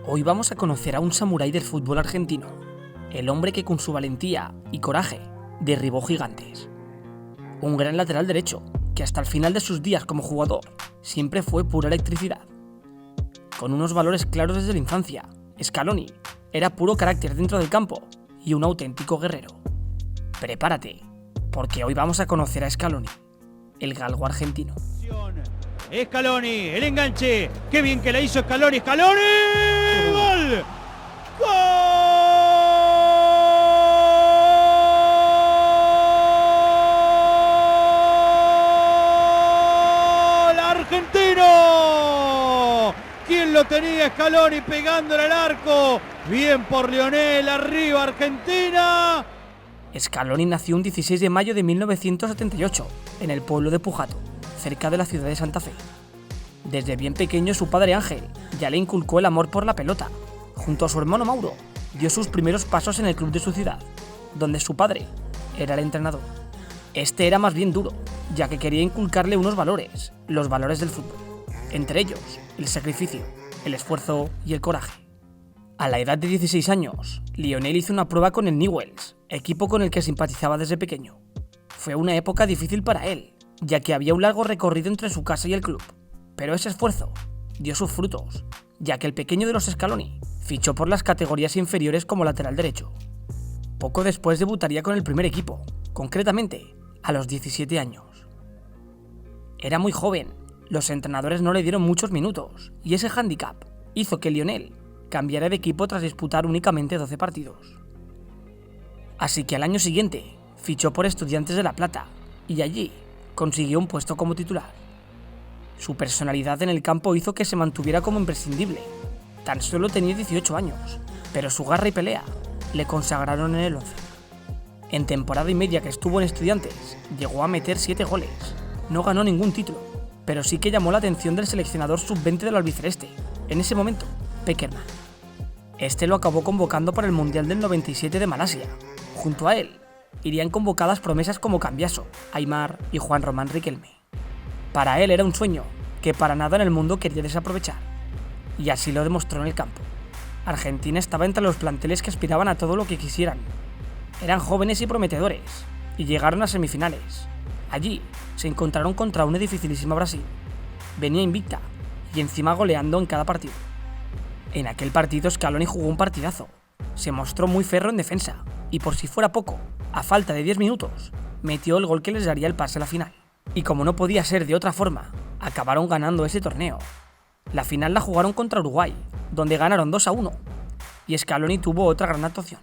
Hoy vamos a conocer a un samurái del fútbol argentino, el hombre que con su valentía y coraje derribó gigantes. Un gran lateral derecho que hasta el final de sus días como jugador siempre fue pura electricidad. Con unos valores claros desde la infancia, Scaloni era puro carácter dentro del campo y un auténtico guerrero. Prepárate, porque hoy vamos a conocer a Scaloni, el galgo argentino. Scaloni, el enganche, qué bien que la hizo Scaloni, ¡Scaloni! ¡Gol! ¡Gol argentino! ¿Quién lo tenía? Scaloni pegándole al arco, bien por Lionel, arriba Argentina. Scaloni nació un 16 de mayo de 1978 en el pueblo de Pujato, cerca de la ciudad de Santa Fe. Desde bien pequeño su padre Ángel ya le inculcó el amor por la pelota. Junto a su hermano Mauro dio sus primeros pasos en el club de su ciudad, donde su padre era el entrenador. Este era más bien duro, ya que quería inculcarle unos valores, los valores del fútbol, entre ellos el sacrificio, el esfuerzo y el coraje. A la edad de 16 años, Lionel hizo una prueba con el Newell's, equipo con el que simpatizaba desde pequeño. Fue una época difícil para él, ya que había un largo recorrido entre su casa y el club, pero ese esfuerzo dio sus frutos, ya que el pequeño de los Scaloni fichó por las categorías inferiores como lateral derecho. Poco después debutaría con el primer equipo, concretamente a los 17 años. Era muy joven, los entrenadores no le dieron muchos minutos, y ese hándicap hizo que Lionel cambiara de equipo tras disputar únicamente 12 partidos. Así que al año siguiente fichó por Estudiantes de La Plata, y allí consiguió un puesto como titular. Su personalidad en el campo hizo que se mantuviera como imprescindible. Tan solo tenía 18 años, pero su garra y pelea le consagraron en el 11. En temporada y media que estuvo en Estudiantes, llegó a meter 7 goles. No ganó ningún título, pero sí que llamó la atención del seleccionador sub-20 del albiceleste, en ese momento, Peckerman. Este lo acabó convocando para el Mundial del 97 de Malasia. Junto a él, irían convocadas promesas como Cambiaso, Aimar y Juan Román Riquelme. Para él era un sueño que para nada en el mundo quería desaprovechar, y así lo demostró en el campo. Argentina estaba entre los planteles que aspiraban a todo lo que quisieran. Eran jóvenes y prometedores, y llegaron a semifinales. Allí se encontraron contra una dificilísima Brasil. Venía invicta, y encima goleando en cada partido. En aquel partido Scaloni jugó un partidazo. Se mostró muy ferro en defensa, y por si fuera poco, a falta de 10 minutos, metió el gol que les daría el pase a la final. Y como no podía ser de otra forma, acabaron ganando ese torneo. La final la jugaron contra Uruguay, donde ganaron 2-1, y Scaloni tuvo otra gran actuación.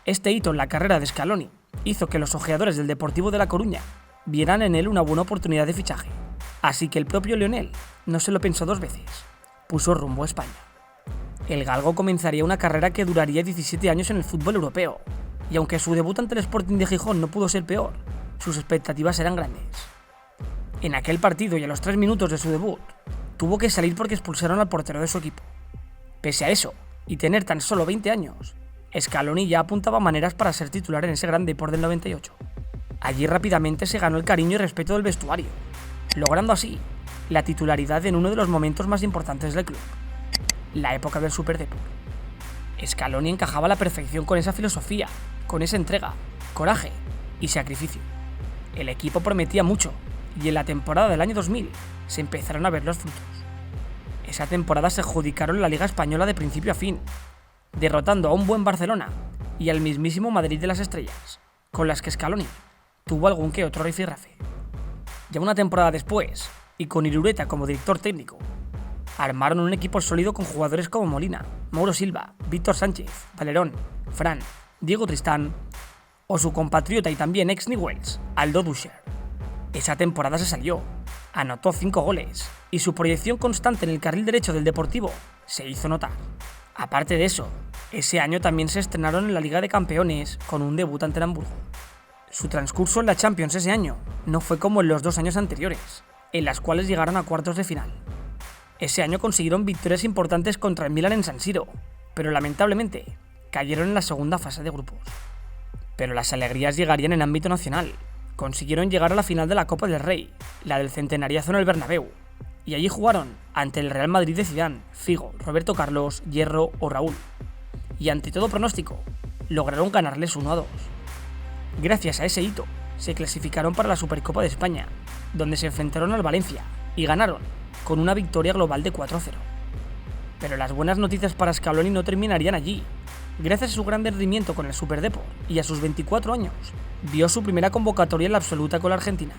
Este hito en la carrera de Scaloni hizo que los ojeadores del Deportivo de La Coruña vieran en él una buena oportunidad de fichaje, así que el propio Lionel no se lo pensó dos veces, puso rumbo a España. El galgo comenzaría una carrera que duraría 17 años en el fútbol europeo, y aunque su debut ante el Sporting de Gijón no pudo ser peor, sus expectativas eran grandes. En aquel partido y a los 3 minutos de su debut, tuvo que salir porque expulsaron al portero de su equipo. Pese a eso, y tener tan solo 20 años, Scaloni ya apuntaba maneras para ser titular en ese gran Depor del 98. Allí rápidamente se ganó el cariño y respeto del vestuario, logrando así la titularidad en uno de los momentos más importantes del club, la época del Super Depor. Scaloni encajaba a la perfección con esa filosofía, con esa entrega, coraje y sacrificio. El equipo prometía mucho, y en la temporada del año 2000 se empezaron a ver los frutos. Esa temporada se adjudicaron la Liga Española de principio a fin, derrotando a un buen Barcelona y al mismísimo Madrid de las Estrellas, con las que Scaloni tuvo algún que otro rifirrafe. Ya una temporada después, y con Irureta como director técnico, armaron un equipo sólido con jugadores como Molina, Mauro Silva, Víctor Sánchez, Valerón, Fran, Diego Tristán o su compatriota y también ex Newell's, Aldo Duscher. Esa temporada se salió, anotó 5 goles y su proyección constante en el carril derecho del Deportivo se hizo notar. Aparte de eso, ese año también se estrenaron en la Liga de Campeones con un debut ante el Hamburgo. Su transcurso en la Champions ese año no fue como en los 2 años anteriores, en las cuales llegaron a cuartos de final. Ese año consiguieron victorias importantes contra el Milan en San Siro, pero lamentablemente cayeron en la segunda fase de grupos. Pero las alegrías llegarían en ámbito nacional. Consiguieron llegar a la final de la Copa del Rey, la del centenariazo en el Bernabéu, y allí jugaron ante el Real Madrid de Zidane, Figo, Roberto Carlos, Hierro o Raúl. Y ante todo pronóstico, lograron ganarles 1-2. Gracias a ese hito, se clasificaron para la Supercopa de España, donde se enfrentaron al Valencia y ganaron con una victoria global de 4-0. Pero las buenas noticias para Scaloni no terminarían allí. Gracias a su gran rendimiento con el Superdeport y a sus 24 años, vio su primera convocatoria en la absoluta con la Argentina.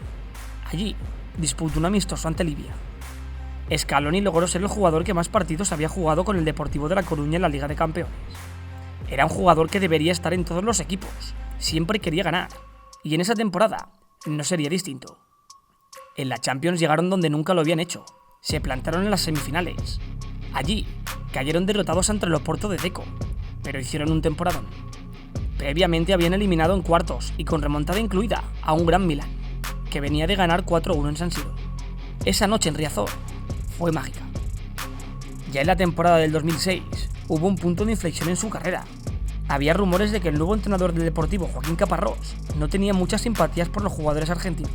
Allí, disputó un amistoso ante Libia. Scaloni logró ser el jugador que más partidos había jugado con el Deportivo de La Coruña en la Liga de Campeones. Era un jugador que debería estar en todos los equipos, siempre quería ganar, y en esa temporada no sería distinto. En la Champions llegaron donde nunca lo habían hecho, se plantaron en las semifinales. Allí, cayeron derrotados ante el Oporto de Deco, pero hicieron un temporadón. Previamente habían eliminado en cuartos y con remontada incluida a un gran Milan, que venía de ganar 4-1 en San Siro. Esa noche en Riazor fue mágica. Ya en la temporada del 2006 hubo un punto de inflexión en su carrera. Había rumores de que el nuevo entrenador del Deportivo, Joaquín Caparrós, no tenía muchas simpatías por los jugadores argentinos.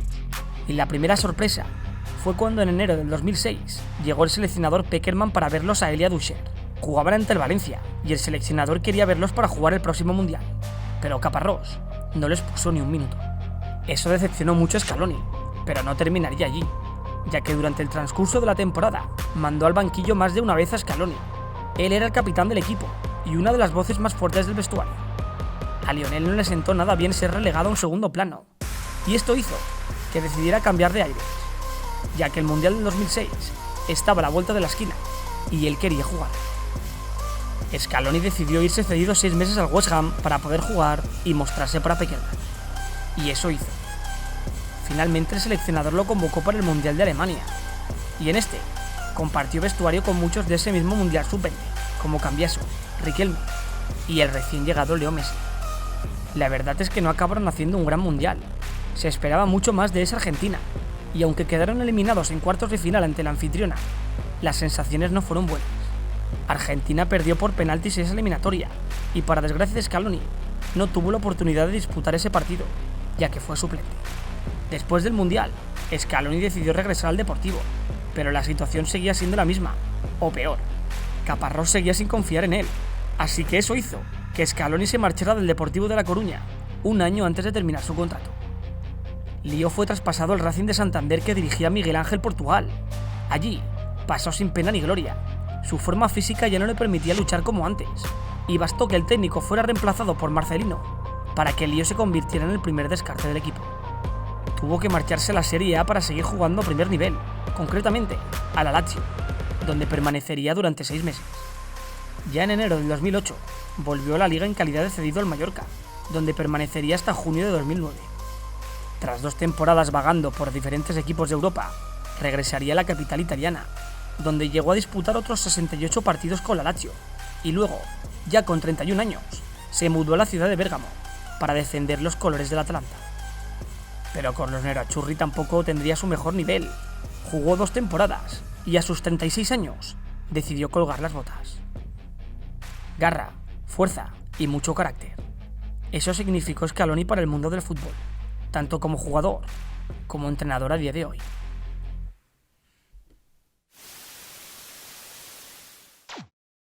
Y la primera sorpresa fue cuando en enero del 2006 llegó el seleccionador Pekerman para verlos a él y a Ducher. Jugaban ante el Valencia y el seleccionador quería verlos para jugar el próximo Mundial, pero Caparrós no les puso ni un minuto. Eso decepcionó mucho a Scaloni, pero no terminaría allí, ya que durante el transcurso de la temporada mandó al banquillo más de una vez a Scaloni. Él era el capitán del equipo y una de las voces más fuertes del vestuario. A Lionel no le sentó nada bien ser relegado a un segundo plano, y esto hizo que decidiera cambiar de aires, ya que el Mundial del 2006 estaba a la vuelta de la esquina y él quería jugar. Scaloni decidió irse cedido 6 meses al West Ham para poder jugar y mostrarse para Pekerman. Y eso hizo. Finalmente el seleccionador lo convocó para el Mundial de Alemania, y en este compartió vestuario con muchos de ese mismo Mundial Sub-20, como Cambiaso, Riquelme y el recién llegado Leo Messi. La verdad es que no acabaron haciendo un gran Mundial. Se esperaba mucho más de esa Argentina, y aunque quedaron eliminados en cuartos de final ante la anfitriona, las sensaciones no fueron buenas. Argentina perdió por penaltis esa eliminatoria, y para desgracia de Scaloni, no tuvo la oportunidad de disputar ese partido, ya que fue suplente. Después del Mundial, Scaloni decidió regresar al Deportivo, pero la situación seguía siendo la misma, o peor. Caparrós seguía sin confiar en él, así que eso hizo que Scaloni se marchara del Deportivo de La Coruña un año antes de terminar su contrato. Lío fue traspasado al Racing de Santander, que dirigía Miguel Ángel Portugal. Allí pasó sin pena ni gloria. Su forma física ya no le permitía luchar como antes, y bastó que el técnico fuera reemplazado por Marcelino para que Lío se convirtiera en el primer descarte del equipo. Tuvo que marcharse a la Serie A para seguir jugando a primer nivel, concretamente a la Lazio, donde permanecería durante 6 meses. Ya en enero del 2008 volvió a la liga en calidad de cedido al Mallorca, donde permanecería hasta junio de 2009. Tras 2 temporadas vagando por diferentes equipos de Europa, regresaría a la capital italiana, donde llegó a disputar otros 68 partidos con la Lazio, y luego, ya con 31 años, se mudó a la ciudad de Bérgamo para defender los colores del Atalanta. Pero con los Nerazzurri tampoco tendría su mejor nivel. Jugó 2 temporadas y a sus 36 años decidió colgar las botas. Garra, fuerza y mucho carácter. Eso significó Scaloni para el mundo del fútbol, tanto como jugador como entrenador a día de hoy.